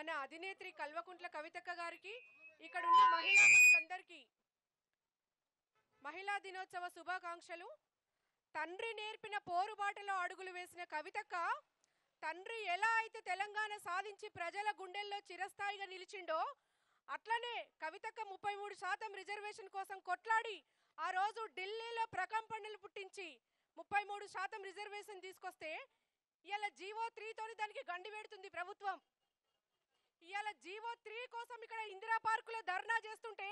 మన అధినేత్రి కల్వకుంట్ల కవితక్క గారికి ఇక్కడ ఉన్న మహిళా మనులందరికీ మహిళా దినోత్సవ శుభాకాంక్షలు. తండ్రి నేర్పిన పోరుబాటలో అడుగులు వేసిన కవితక్క తండ్రి ఎలా అయితే తెలంగాణ సాధించి ప్రజల గుండెల్లో చిరస్థాయిగా నిలిచిండో అట్లనే కవితక్క 33% రిజర్వేషన్ కోసం కొట్లాడి ఆ రోజు ఢిల్లీలో ప్రకంపనలు పుట్టించి 33% రిజర్వేషన్ తీసుకొస్తే ఇవాళ జీవో 3 తోని దానికి గండి పెడుతుంది ప్రభుత్వం. ఇవాళ జీవో 3 కోసం ఇక్కడ ఇందిరా పార్కులో ధర్నా చేస్తుంటే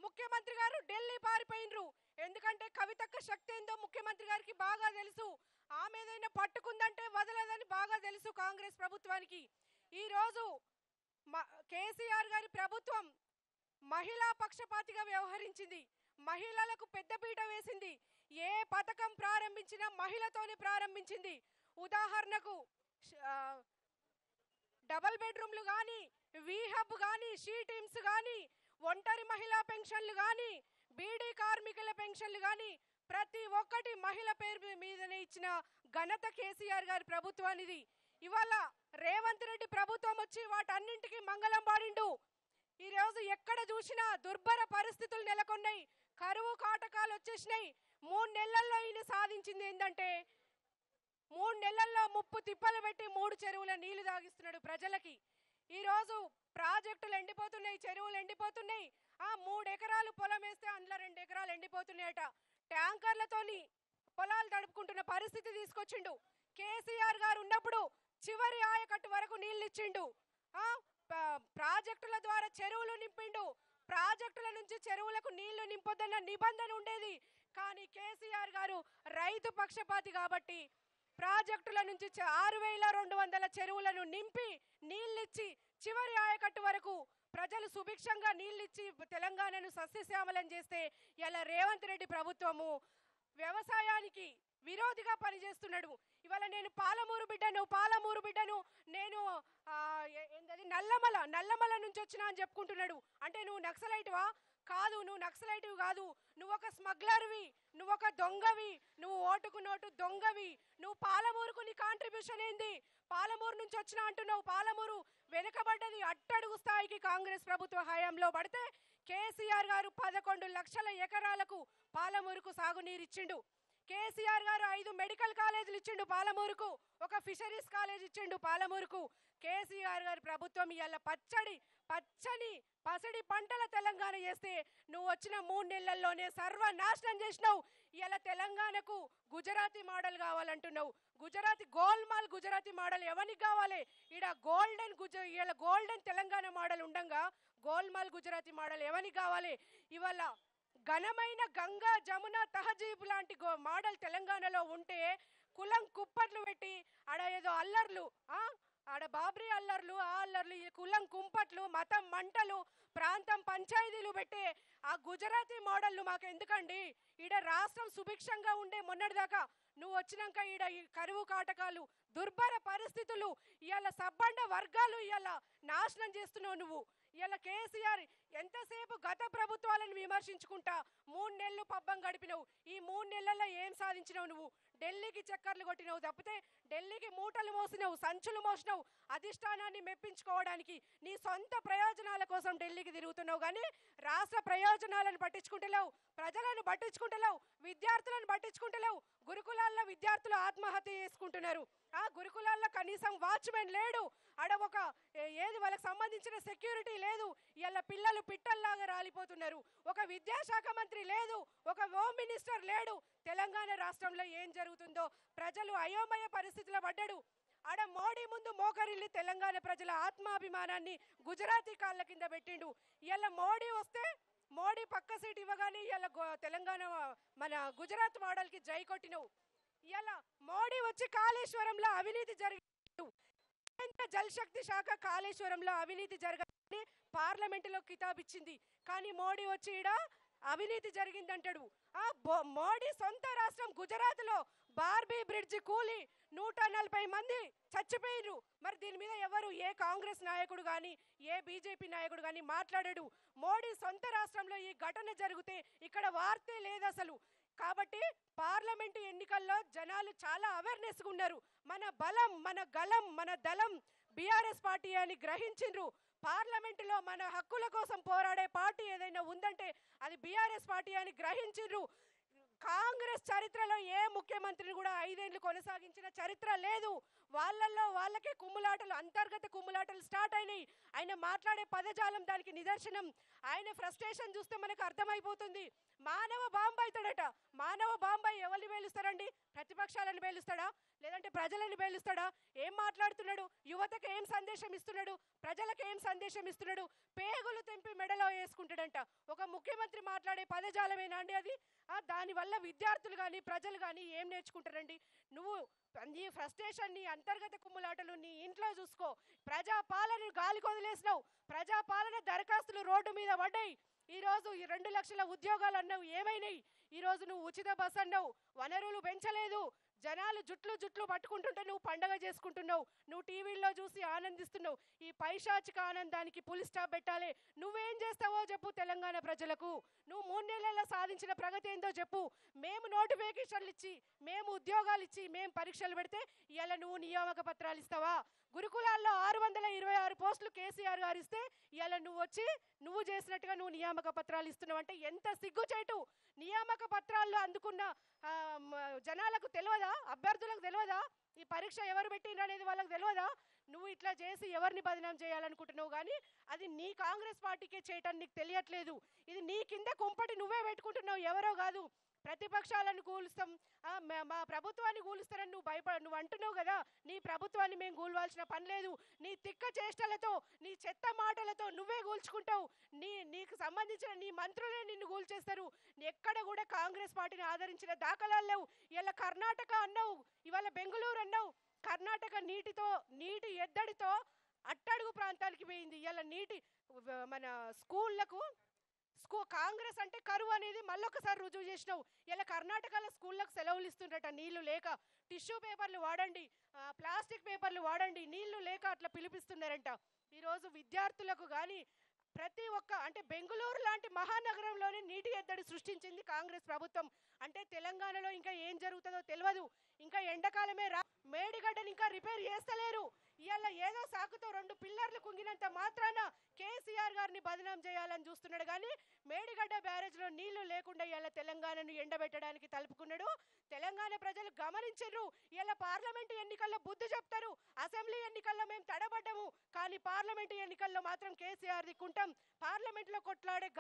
ముఖ్యమంత్రి గారు ఢిల్లీ పారిపోయినరు. ఎందుకంటే కవితక్క శక్తి ఏందో ముఖ్యమంత్రి గారికి బాగా తెలుసు. ఆమె ఏదైనా పట్టుకుందంటే వదలదని బాగా తెలుసు కాంగ్రెస్ ప్రభుత్వానికి. ఈరోజు కేసీఆర్ గారి ప్రభుత్వం మహిళా పక్షపాతిగా వ్యవహరించింది, మహిళలకు పెద్దపీట వేసింది. ఏ పథకం ప్రారంభించినా మహిళతోనే ప్రారంభించింది. ఉదాహరణకు డబల్ బెడ్రూమ్లు కానీ, వీహబ్ కానీ, షీ టీమ్స్ కానీ, ఒంటరి మహిళా పెన్షన్లు కానీ, బీడీ కార్మికుల పెన్షన్లు కానీ ప్రతి ఒక్కటి మహిళ పేరు మీదనే ఇచ్చిన ఘనత కేసీఆర్ గారి ప్రభుత్వానిది. ఇవాళ రేవంత్ రెడ్డి ప్రభుత్వం వచ్చి వాటన్నింటికి మంగళం పాడిండు. ఈరోజు ఎక్కడ చూసినా దుర్భర పరిస్థితులు నెలకొన్నాయి, కరువు కాటకాలు వచ్చేసినాయి. 3 నెలల్లో ఈయన సాధించింది ఏంటంటే 3 నెలల్లో ముప్పు తిప్పలు పెట్టి 3 చెరువుల నీళ్లు తాగిస్తున్నాడు ప్రజలకి. ఈరోజు ప్రాజెక్టులు ఎండిపోతున్నాయి, చెరువులు ఎండిపోతున్నాయి. 3 ఎకరాలు పొలం వేస్తే అందులో 2 ఎకరాలు ఎండిపోతున్నాయట. ట్యాంకర్లతోని పొలాలు తడుపుకుంటున్న పరిస్థితి తీసుకొచ్చిండు. కేసీఆర్ గారు ఉన్నప్పుడు చివరి ఆయకట్టు వరకు నీళ్లు ఇచ్చిండు. ప్రాజెక్టుల ద్వారా చెరువులు నింపిండు. ప్రాజెక్టుల నుంచి చెరువులకు నీళ్లు నింపొద్దన్న నిబంధన ఉండేది. కానీ కేసీఆర్ గారు రైతు పక్షపాతి కాబట్టి ప్రాజెక్టుల నుంచి 6200 చెరువులను నింపి నీళ్ళిచ్చి చివరి ఆయకట్టు వరకు ప్రజలు సుభిక్షంగా నీళ్ళిచ్చి తెలంగాణను సస్యశ్యామలం చేస్తే ఇలా రేవంత్ రెడ్డి ప్రభుత్వము వ్యవసాయానికి విరోధిగా పనిచేస్తున్నాడు. ఇవాళ నేను పాలమూరు బిడ్డను నేను నల్లమల నుంచి వచ్చినా అని చెప్పుకుంటున్నాడు. అంటే నువ్వు నక్సలైట్వా? కాదు, నువ్వు నక్సలైటివి కాదు, నువ్వు ఒక స్మగ్లర్వి, నువ్వు ఒక దొంగవి, నువ్వు ఓటుకు నోటు దొంగవి. నువ్వు పాలమూరుకు నీ కాంట్రిబ్యూషన్ ఏంది? పాలమూరు నుంచి వచ్చినా అంటున్నావు. పాలమూరు వెనుకబడ్డది, అట్టడుగు స్థాయికి కాంగ్రెస్ ప్రభుత్వ హయాంలో పడితే కేసీఆర్ గారు 11 లక్షల ఎకరాలకు పాలమూరుకు సాగునీరు. కేసీఆర్ గారు 5 మెడికల్ కాలేజీలు ఇచ్చిండు పాలమూరుకు, ఒక ఫిషరీస్ కాలేజ్ ఇచ్చిండు పాలమూరుకు. కేసీఆర్ గారి ప్రభుత్వం ఇవాళ పచ్చని పసిడి పంటల తెలంగాణ చేస్తే నువ్వు వచ్చిన 3 నెలల్లోనే సర్వనాశనం చేసినావు. ఇవాళ తెలంగాణకు గుజరాతీ మోడల్ కావాలంటున్నావు. గోల్మాల్ గుజరాతీ మోడల్ ఎవరికి కావాలి? ఈడ గోల్డెన్ తెలంగాణ మోడల్ ఉండంగా గోల్మాల్ గుజరాతీ మోడల్ ఎవరికి కావాలి? ఇవాళ ఘనమైన గంగా జమున తహజీబ్ లాంటి మోడల్ తెలంగాణలో ఉంటే కులం కుప్పట్లు పెట్టి ఆడ ఏదో అల్లర్లు, ఆడ బాబ్రీ అల్లర్లు, అల్లర్లు, కులం కుంపట్లు, మతం మంటలు, ప్రాంతం పంచాయతీలు పెట్టే ఆ గుజరాతీ మోడల్లు మాకు ఎందుకండి? ఈడ రాష్ట్రం సుభిక్షంగా ఉండే మొన్నటిదాకా నువ్వు వచ్చినాక ఈడ ఈ కరువు కాటకాలు, దుర్భర పరిస్థితులు, ఇవాళ సబ్బండ వర్గాలు ఇవాళ నాశనం చేస్తున్నావు నువ్వు. ఇవాళ కేసీఆర్ ఎంతసేపు గత ప్రభుత్వాలను విమర్శించుకుంటా 3 నెలలు పబ్బం గడిపినవు. ఈ 3 నెలల్లో ఏం సాధించినావు నువ్వు? ఢిల్లీకి చక్కర్లు కొట్టినవు తప్పితే ఢిల్లీకి మూటలు మోసినవు, సంచులు మోసినవు. అధిష్టానాన్ని మెప్పించుకోవడానికి నీ సొంత ప్రయోజనాల కోసం ఢిల్లీకి తిరుగుతున్నావు కానీ రాష్ట్ర ప్రయోజనాలను పట్టించుకుంటలేవు, ప్రజలను పట్టించుకుంటలేవు, విద్యార్థులను పట్టించుకుంటలేవు. గురుకులాల్లో విద్యార్థులు ఆత్మహత్య చేసుకుంటున్నారు. ఆ గురుకులాల్లో కనీసం వాచ్మెన్ లేడు, ఆడ ఒక ఏది వాళ్ళకి సంబంధించిన సెక్యూరిటీ లేదు. ఇలా పిల్లలు పిట్టల్లాగా రాలిపోతున్నారు. ఒక విద్యాశాఖ మంత్రి లేదు, ఒక హోమ్ మినిస్టర్ లేడు. తెలంగాణ రాష్ట్రంలో ఏం జరుగుతుందో ప్రజలు అయోమయ పరిస్థితిలో పడ్డాడు. ఆడ మోడీ ముందు మోకరిల్లి తెలంగాణ ప్రజల ఆత్మాభిమానాన్ని గుజరాతీ కాళ్ళ కింద పెట్టిండు. ఇలా మోడీ వస్తే మోడీ పక్క సీట్ ఇవ్వగానే ఇలా తెలంగాణ మన గుజరాత్ మోడల్కి జై కొట్టినవు. ఇలా మోడీ వచ్చి కాళేశ్వరంలో అవినీతి జరిగింది, కేంద్ర జలశక్తి శాఖ కాళేశ్వరంలో అవినీతి జరగాలని పార్లమెంటులో కితాబిచ్చింది. కానీ మోడీ వచ్చి ఈడ అవినీతి జరిగిందంటాడు. మోడీ సొంత రాష్ట్రం గుజరాత్లో బార్బీ బ్రిడ్జి కూలి 140 మంది చచ్చిపోయినరు. మరి దీని మీద ఎవరు, ఏ కాంగ్రెస్ నాయకుడు కానీ ఏ బీజేపీ నాయకుడు కానీ మాట్లాడాడు? మోడీ సొంత రాష్ట్రంలో ఈ ఘటన జరిగితే ఇక్కడ వార్తే లేదు అసలు. కాబట్టి పార్లమెంటు ఎన్నికల్లో జనాలు చాలా అవేర్నెస్ ఉన్నారు. మన బలం, మన గలం, మన దళం బీఆర్ఎస్ పార్టీ అని గ్రహించిండ్రు. పార్లమెంటులో మన హక్కుల కోసం పోరాడే పార్టీ ఏదైనా ఉందంటే అది బీఆర్ఎస్ పార్టీ అని గ్రహించిండ్రు. కాంగ్రెస్ చరిత్రలో ఏ ముఖ్యమంత్రిని కూడా 5 ఏళ్లు కొనసాగించిన చరిత్ర లేదు. వాళ్ళల్లో వాళ్ళకే కుమ్ములాటలు, అంతర్గత కుమ్ములాటలు స్టార్ట్ అయినాయి. ఆయన మాట్లాడే పదజాలం దానికి నిదర్శనం. ఆయన ఫ్రస్ట్రేషన్ చూస్తే మనకు అర్థమైపోతుంది. మానవ బాంబు అవుతాడట. మానవ బాంబై ఎవరిని పేలుస్తారండి? ప్రతిపక్షాలను పేలుస్తాడా, లేదంటే ప్రజలను పేలుస్తాడా? ఏం మాట్లాడుతున్నాడు? యువతకు ఏం సందేశం ఇస్తున్నాడు? ప్రజలకు ఏం సందేశం ఇస్తున్నాడు? పేగులు తెంపి మెడలో వేసుకుంటాడంట. ఒక ముఖ్యమంత్రి మాట్లాడే పదజాలమేనా అండి అది? దానివల్ల విద్యార్థులు కానీ ప్రజలు కానీ ఏం నేర్చుకుంటారండి? నువ్వు నీ ఫ్రస్ట్రేషన్, నీ అంతర్గత కుమ్ములాటలు నీ ఇంట్లో చూసుకో. ప్రజాపాలన గాలికి వదిలేసినావు. ప్రజాపాలన దరఖాస్తులు రోడ్డు మీద పడ్డాయి. ఈరోజు 2 లక్షల ఉద్యోగాలు అన్నావు, ఏమైనాయి? ఈరోజు నువ్వు ఉచిత బస్ అన్నావు, వనరులు పెంచలేదు. జనాలు జుట్లు పట్టుకుంటుంటే నువ్వు పండగ చేసుకుంటున్నావు. నువ్వు టీవీల్లో చూసి ఆనందిస్తున్నావు. ఈ పైశాచిక ఆనందానికి పులి స్టాప్ పెట్టాలి. నువ్వేం చేస్తావో చెప్పు తెలంగాణ ప్రజలకు. నువ్వు 3 నెలల్లో సాధించిన ప్రగతి ఏందో చెప్పు. మేము నోటిఫికేషన్లు ఇచ్చి, మేము ఉద్యోగాలు ఇచ్చి, మేము పరీక్షలు పెడితే ఇలా నువ్వు నియామక పత్రాలు ఇస్తావా? గురుకులాల్లో 626 పోస్టులు కేసీఆర్ గారు ఇస్తే ఇలా నువ్వు వచ్చి నువ్వు చేసినట్టుగా నువ్వు నియామక పత్రాలు ఇస్తున్నావు అంటే ఎంత సిగ్గుచేటు. నియామక పత్రాల్లో అందుకున్న జనాలకు తెలియదా? అభ్యర్థులకు తెలియదా ఈ పరీక్ష ఎవరు పెట్టిండ్రు అనేది? వాళ్ళకి తెలియదా? నువ్వు ఇట్లా చేసి ఎవరిని బదనాం చేయాలనుకుంటున్నావు కానీ అది నీ కాంగ్రెస్ పార్టీకే చేయటం నీకు తెలియట్లేదు. ఇది నీ కింద కుంపటి నువ్వే పెట్టుకుంటున్నావు, ఎవరో కాదు. ప్రతిపక్షాలను కూలుస్తాం, మా ప్రభుత్వాన్ని కూలుస్తారని నువ్వు అంటున్నావు కదా. నీ ప్రభుత్వాన్ని మేము కూలవాల్సిన పని లేదు. నీ తిక్క చేష్టలతో, నీ చెత్త మాటలతో నువ్వే కూల్చుకుంటావు. నీకు సంబంధించిన నీ మంత్రులే నిన్ను కూల్చేస్తారు. ఎక్కడ కూడా కాంగ్రెస్ పార్టీని ఆదరించిన దాఖలాలు లేవు. ఇలా కర్ణాటక అన్నావు, ఇవాళ బెంగళూరు అన్నావు. కర్ణాటక నీటి ఎద్దడితో అట్టడుగు ప్రాంతానికి పోయింది. ఇలా మన స్కూళ్లకు కాంగ్రెస్ అంటే కరువు అనేది మళ్ళొకసారి రుజువు చేసినావు. ఇలా కర్ణాటకలో స్కూళ్ళకు సెలవులు ఇస్తుండట నీళ్లు లేక. టిష్యూ పేపర్లు వాడండి, ప్లాస్టిక్ పేపర్లు వాడండి, నీళ్లు లేక అట్లా పిలిపిస్తున్నారంట. ఈరోజు విద్యార్థులకు కానీ ప్రతి ఒక్క అంటే బెంగళూరు లాంటి మహానగరంలోనే నీటి ఎద్దడి సృష్టించింది కాంగ్రెస్ ప్రభుత్వం. అంటే తెలంగాణలో ఇంకా ఏం జరుగుతుందో తెలియదు. ఇంకా ఎండాకాలమే మేడిగడ్డని ఇంకా రిపేర్ చేస్తలేరు. ఇవాళ ఏదో సాకుతో 2 పిల్లర్లు కుంగినంత మాత్రాన కేసీఆర్ గారిని బదనాం చేయాలని చూస్తున్నాడు కానీ మేడిగడ్డ బ్యారేజ్లో నీళ్లు లేకుండా ఇవాళ తెలంగాణను ఎండబెట్టడానికి తలుపుకున్నాడు. తెలంగాణ ప్రజలు గమనించారు. ఇలా పార్లమెంటు ఎన్నికల్లో బుద్ధి చెప్తారు. అసెంబ్లీ ఎన్నికల్లో మేము తడబడ్డము కానీ పార్లమెంటు ఎన్నికల్లో మాత్రం కేసీఆర్ దిక్కుంటాం. పార్లమెంట్లో కొట్లాడే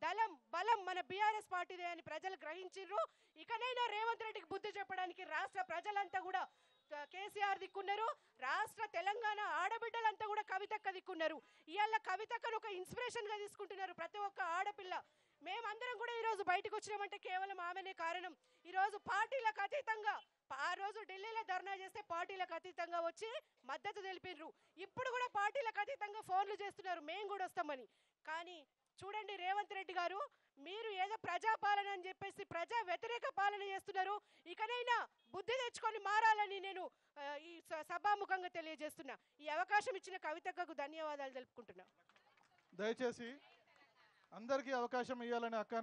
దళం బలం మన బీఆర్ఎస్ పార్టీదే అని ప్రజలు గ్రహించారు. ఇకనైనా రేవంత్ రెడ్డికి బుద్ధి చెప్పడానికి రాష్ట్ర ప్రజలంతా కూడా కేసీఆర్ దిక్కున్నారు. రాష్ట్ర తెలంగాణ ఆడబిడ్డలంతా కూడా కవితక్క దిక్కున్నారు. ఇవాళ కవితక్కను ఒక ఇన్స్పిరేషన్ గా తీసుకుంటున్నారు ప్రతి ఒక్క ఆడపిల్ల. మేమందరం కూడా ఈరోజు బయటకు వచ్చినామంటే కేవలం ఆమెనే కారణం. ఈరోజు పార్టీలకు అతీతంగా, ఆ రోజు ఢిల్లీలో ధర్నా చేస్తే పార్టీలకు అతీతంగా వచ్చి మద్దతు తెలిపినరు. ఇప్పుడు కూడా పార్టీలకు అతీతంగా ఫోన్లు చేస్తున్నారు మేము కూడా వస్తామని. కానీ చూడండి రేవంత్ రెడ్డి గారు, మీరు ఏదో ప్రజాపాలన అని చెప్పేసి ప్రజా వ్యతిరేక పాలన చేస్తున్నారు. ఇకనైనా బుద్ధి తెచ్చుకొని మారాలని నేను ఈ సభాముఖంగా తెలియజేస్తున్నా. ఈ అవకాశం ఇచ్చిన కవితకు ధన్యవాదాలు తెలుపుకుంటున్నా. దయచేసి అందరికీ అవకాశం ఇవ్వాలని అక్క